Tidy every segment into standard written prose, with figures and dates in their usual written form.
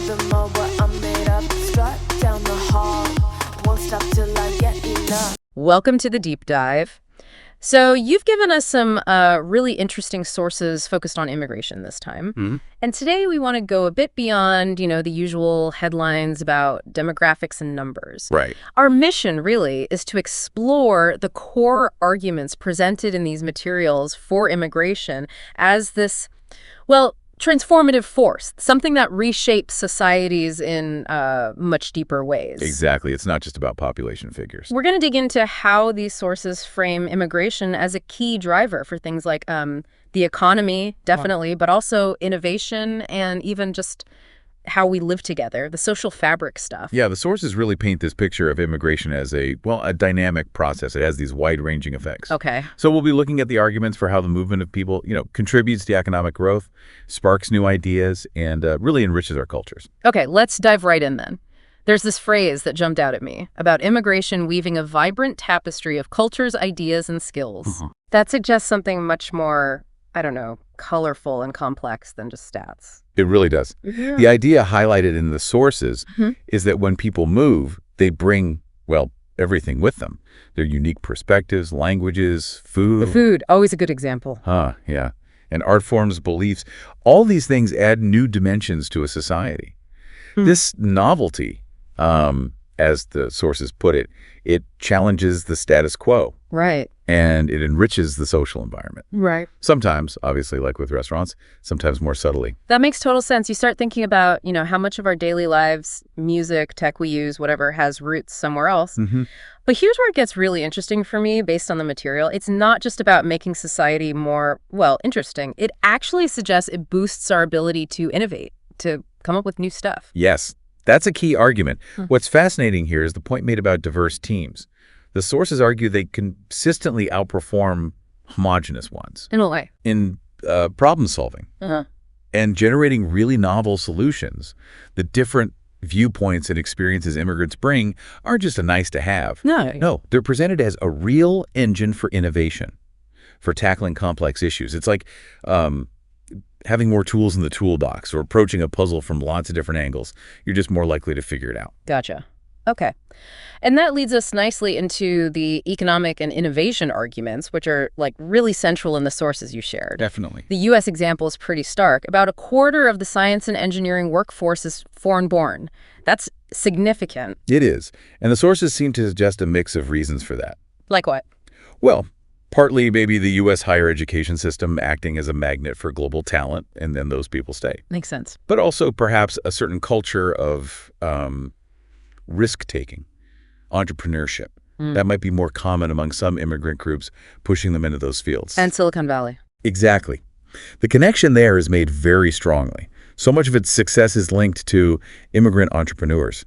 them all what I'm made up. Strut down the hall, won't stop till I get enough. Welcome to the Deep Dive. So you've given us some really interesting sources focused on immigration this time. Mm-hmm. And today we want to go a bit beyond, the usual headlines about demographics and numbers. Right. Our mission, really, is to explore the core arguments presented in these materials for immigration as this, transformative force, something that reshapes societies in much deeper ways. Exactly. It's not just about population figures. We're going to dig into how these sources frame immigration as a key driver for things like the economy, definitely, but also innovation and even just how we live together, the social fabric stuff. Yeah, the sources really paint this picture of immigration as a dynamic process. It has these wide-ranging effects. Okay. So we'll be looking at the arguments for how the movement of people, contributes to economic growth, sparks new ideas, and really enriches our cultures. Okay, let's dive right in then. There's this phrase that jumped out at me about immigration weaving a vibrant tapestry of cultures, ideas, and skills. That suggests something much more, colorful and complex than just stats. It really does. The idea highlighted in the sources is that when people move, they bring, everything with them. Their unique perspectives, languages, food. The food, always a good example. Yeah. And art forms, beliefs. All these things add new dimensions to a society. This novelty, as the sources put it, it challenges the status quo. Right. And it enriches the social environment. Right. Sometimes, obviously, like with restaurants, sometimes more subtly. That makes total sense. You start thinking about, how much of our daily lives, music, tech we use, whatever, has roots somewhere else. But here's where it gets really interesting for me based on the material. It's not just about making society more, interesting. It actually suggests it boosts our ability to innovate, to come up with new stuff. Yes, that's a key argument. What's fascinating here is the point made about diverse teams. The sources argue they consistently outperform homogenous ones. In a way. In problem solving and generating really novel solutions. The different viewpoints and experiences immigrants bring aren't just a nice to have. No, they're presented as a real engine for innovation, for tackling complex issues. It's like having more tools in the toolbox or approaching a puzzle from lots of different angles. You're just more likely to figure it out. Gotcha. Okay. And that leads us nicely into the economic and innovation arguments, which are really central in the sources you shared. Definitely. The U.S. example is pretty stark. About a quarter of the science and engineering workforce is foreign-born. That's significant. It is. And the sources seem to suggest a mix of reasons for that. Like what? Well, partly maybe the U.S. higher education system acting as a magnet for global talent, and then those people stay. Makes sense. But also perhaps a certain culture of risk-taking, entrepreneurship. That might be more common among some immigrant groups, pushing them into those fields. And Silicon Valley. Exactly. The connection there is made very strongly. So much of its success is linked to immigrant entrepreneurs.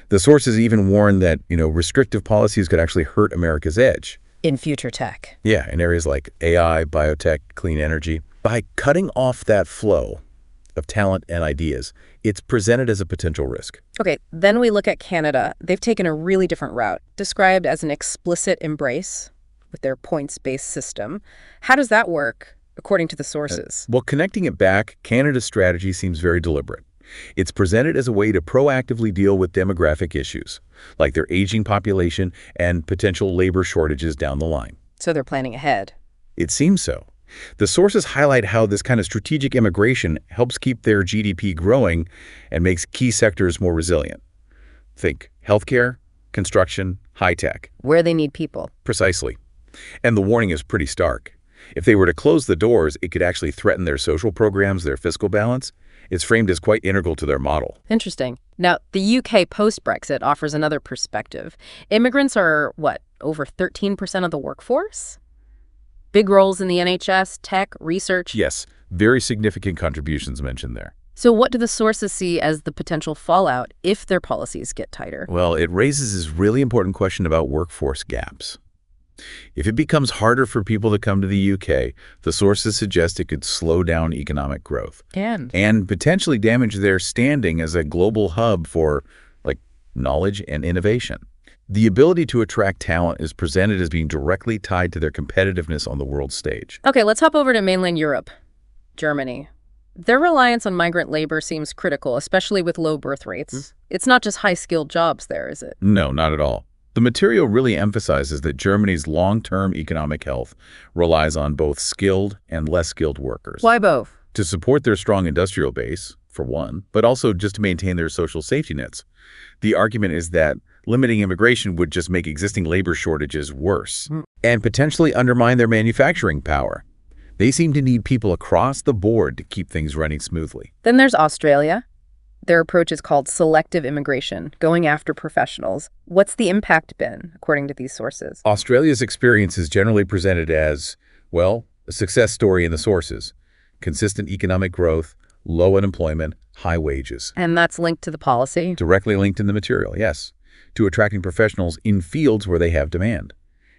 The sources even warn that, restrictive policies could actually hurt America's edge. In future tech. Yeah, in areas like AI, biotech, clean energy. By cutting off that flow of talent and ideas, it's presented as a potential risk. Okay, then we look at Canada. They've taken a really different route, described as an explicit embrace with their points-based system. How does that work, according to the sources? Well, connecting it back, Canada's strategy seems very deliberate. It's presented as a way to proactively deal with demographic issues, like their aging population and potential labor shortages down the line. So they're planning ahead. It seems so. The sources highlight how this kind of strategic immigration helps keep their GDP growing and makes key sectors more resilient. Think healthcare, construction, high-tech. Where they need people. Precisely. And the warning is pretty stark. If they were to close the doors, it could actually threaten their social programs, their fiscal balance. It's framed as quite integral to their model. Interesting. Now, the UK post-Brexit offers another perspective. Immigrants are, over 13% of the workforce? Big roles in the NHS, tech, research. Yes, very significant contributions mentioned there. So what do the sources see as the potential fallout if their policies get tighter? Well, it raises this really important question about workforce gaps. If it becomes harder for people to come to the UK, the sources suggest it could slow down economic growth. And potentially damage their standing as a global hub for, knowledge and innovation. The ability to attract talent is presented as being directly tied to their competitiveness on the world stage. Okay, let's hop over to mainland Europe. Germany. Their reliance on migrant labor seems critical, especially with low birth rates. It's not just high-skilled jobs there, is it? No, not at all. The material really emphasizes that Germany's long-term economic health relies on both skilled and less skilled workers. Why both? To support their strong industrial base, for one, but also just to maintain their social safety nets. The argument is that limiting immigration would just make existing labor shortages worse and potentially undermine their manufacturing power. They seem to need people across the board to keep things running smoothly. Then there's Australia. Their approach is called selective immigration, going after professionals. What's the impact been, according to these sources? Australia's experience is generally presented as, well, a success story in the sources. Consistent economic growth, low unemployment, high wages. And that's linked to the policy? Directly linked in the material, yes, to attracting professionals in fields where they have demand.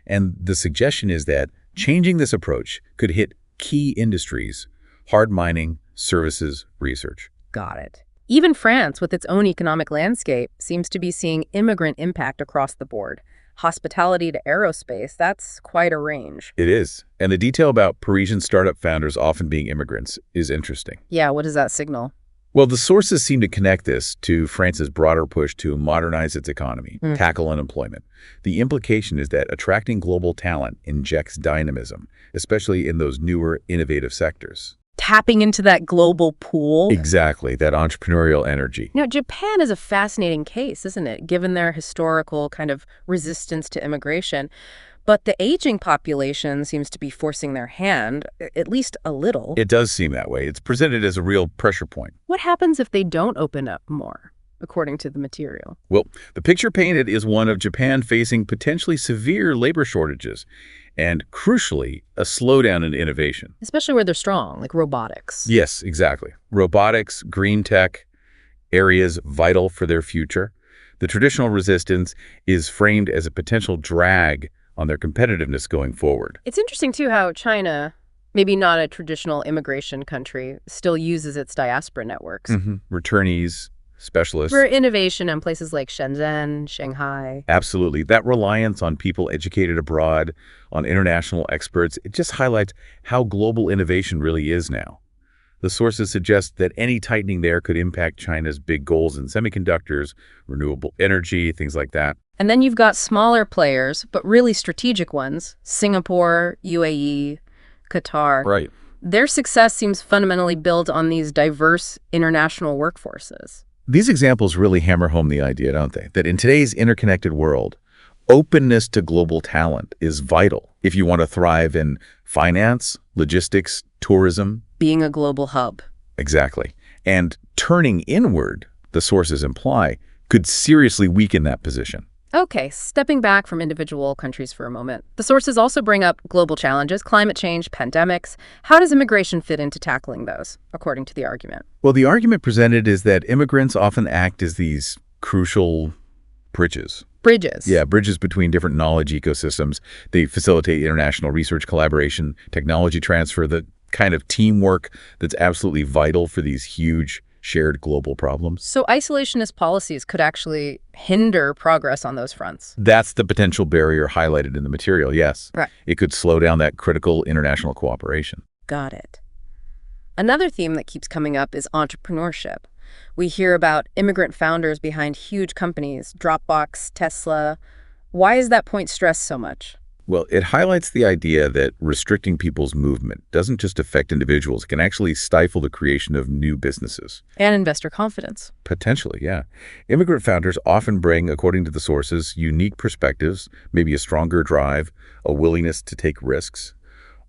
And the suggestion is that changing this approach could hit key industries, hard mining, services, research. Got it. Even France, with its own economic landscape, seems to be seeing immigrant impact across the board. Hospitality to aerospace, that's quite a range. It is. And the detail about Parisian startup founders often being immigrants is interesting. Yeah, what does that signal? Well, the sources seem to connect this to France's broader push to modernize its economy, tackle unemployment. The implication is that attracting global talent injects dynamism, especially in those newer, innovative sectors. Tapping into that global pool? Exactly, that entrepreneurial energy. Now, Japan is a fascinating case, isn't it, given their historical kind of resistance to immigration. But the aging population seems to be forcing their hand, at least a little. It does seem that way. It's presented as a real pressure point. What happens if they don't open up more, according to the material? Well, the picture painted is one of Japan facing potentially severe labor shortages and, crucially, a slowdown in innovation. Especially where they're strong, like robotics. Yes, exactly. Robotics, green tech, areas vital for their future. The traditional resistance is framed as a potential drag on their competitiveness going forward. It's interesting, too, how China, maybe not a traditional immigration country, still uses its diaspora networks. Returnees, specialists. For innovation in places like Shenzhen, Shanghai. Absolutely. That reliance on people educated abroad, on international experts, it just highlights how global innovation really is now. The sources suggest that any tightening there could impact China's big goals in semiconductors, renewable energy, things like that. And then you've got smaller players, but really strategic ones, Singapore, UAE, Qatar. Right. Their success seems fundamentally built on these diverse international workforces. These examples really hammer home the idea, don't they? That in today's interconnected world, openness to global talent is vital if you want to thrive in finance, logistics, tourism. Being a global hub. Exactly. And turning inward, the sources imply, could seriously weaken that position. Okay, stepping back from individual countries for a moment. The sources also bring up global challenges, climate change, pandemics. How does immigration fit into tackling those, according to the argument? Well, the argument presented is that immigrants often act as these crucial bridges. Bridges? Yeah, bridges between different knowledge ecosystems. They facilitate international research collaboration, technology transfer, the kind of teamwork that's absolutely vital for these huge shared global problems. So isolationist policies could actually hinder progress on those fronts. That's the potential barrier highlighted in the material, yes. Right. It could slow down that critical international cooperation. Got it. Another theme that keeps coming up is entrepreneurship. We hear about immigrant founders behind huge companies, Dropbox, Tesla. Why is that point stressed so much? Well, it highlights the idea that restricting people's movement doesn't just affect individuals. It can actually stifle the creation of new businesses. And investor confidence. Potentially, yeah. Immigrant founders often bring, according to the sources, unique perspectives, maybe a stronger drive, a willingness to take risks,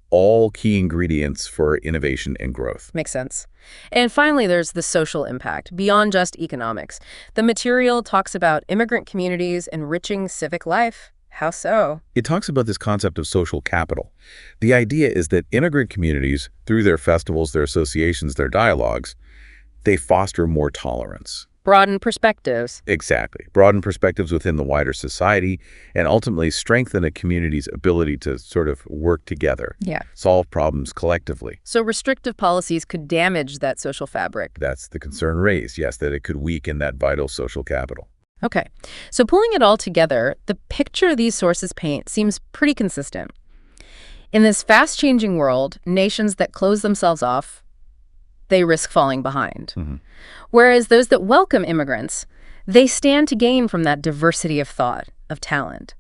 all key ingredients for innovation and growth. Makes sense. And finally, there's the social impact, beyond just economics. The material talks about immigrant communities enriching civic life. How so? It talks about this concept of social capital. The idea is that immigrant communities, through their festivals, their associations, their dialogues, they foster more tolerance. Broaden perspectives. Exactly. Broaden perspectives within the wider society and ultimately strengthen a community's ability to sort of work together. Yeah. Solve problems collectively. So restrictive policies could damage that social fabric. That's the concern raised, yes, that it could weaken that vital social capital. Okay, so pulling it all together, the picture these sources paint seems pretty consistent. In this fast-changing world, nations that close themselves off, they risk falling behind. Whereas those that welcome immigrants, they stand to gain from that diversity of thought, of talent,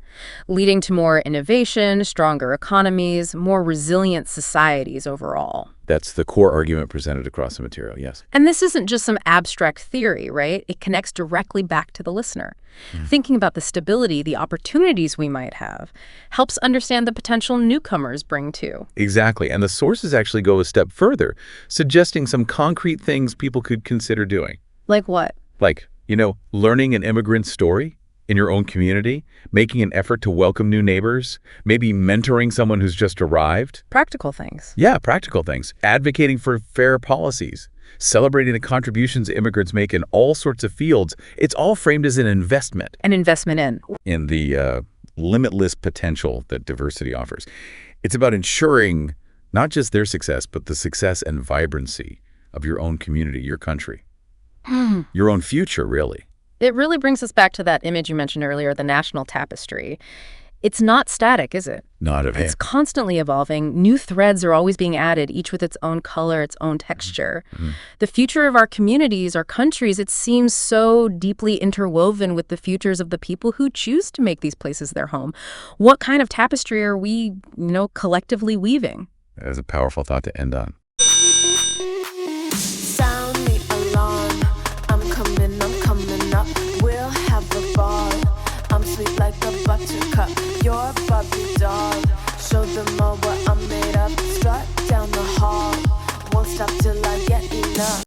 leading to more innovation, stronger economies, more resilient societies overall. That's the core argument presented across the material, yes. And this isn't just some abstract theory, right? It connects directly back to the listener. Thinking about the stability, the opportunities we might have, helps understand the potential newcomers bring too. Exactly. And the sources actually go a step further, suggesting some concrete things people could consider doing. Like what? Like, learning an immigrant story in your own community, making an effort to welcome new neighbors, maybe mentoring someone who's just arrived. Practical things. Yeah, practical things. Advocating for fair policies, celebrating the contributions immigrants make in all sorts of fields. It's all framed as an investment. An investment in the limitless potential that diversity offers. It's about ensuring not just their success, but the success and vibrancy of your own community, your country, your own future, really. It really brings us back to that image you mentioned earlier, the national tapestry. It's not static, is it? Not of it. It's constantly evolving. New threads are always being added, each with its own color, its own texture. The future of our communities, our countries, it seems so deeply interwoven with the futures of the people who choose to make these places their home. What kind of tapestry are we, collectively weaving? That is a powerful thought to end on. Sound the alarm. I'm coming up. We'll have a ball. I'm sweet like a buttercup. You're a Barbie doll. Show them all what I'm made of. Strut down the hall. Won't stop till I get enough.